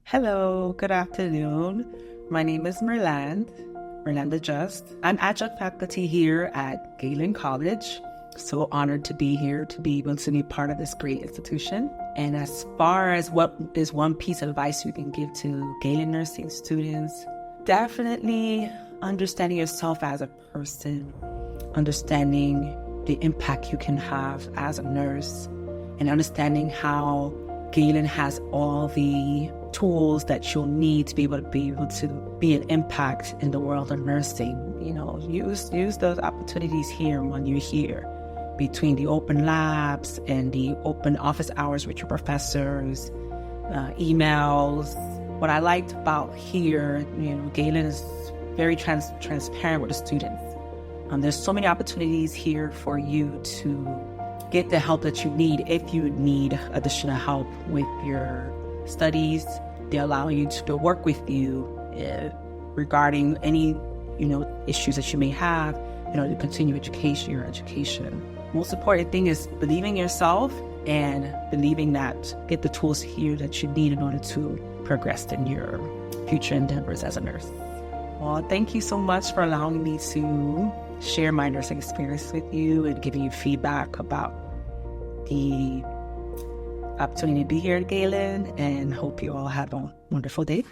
Hello, good afternoon. My name is Mirlanda Just. I'm adjunct faculty here at Galen College. So honored to be here, to be able to be part of this great institution. And as far as what is one piece of advice you can give to Galen nursing students, definitely understanding yourself as a person, understanding the impact you can have as a nurse, and understanding how Galen has all the tools that you'll need to be able to be an impact in the world of nursing. You know, use those opportunities here when you're here, between the open labs and the open office hours with your professors, emails. What I liked about here, Galen is very transparent with the students. There's so many opportunities here for you to get the help that you need if you need additional help with your studies. They allow you to work with you regarding any, issues that you may have in order to continue your education. Most important thing is believing yourself and believing that get the tools here that you need in order to progress in your future endeavors as a nurse. Well, thank you so much for allowing me to share my nursing experience with you and giving you feedback about the opportunity to be here at Galen, and hope you all have a wonderful day.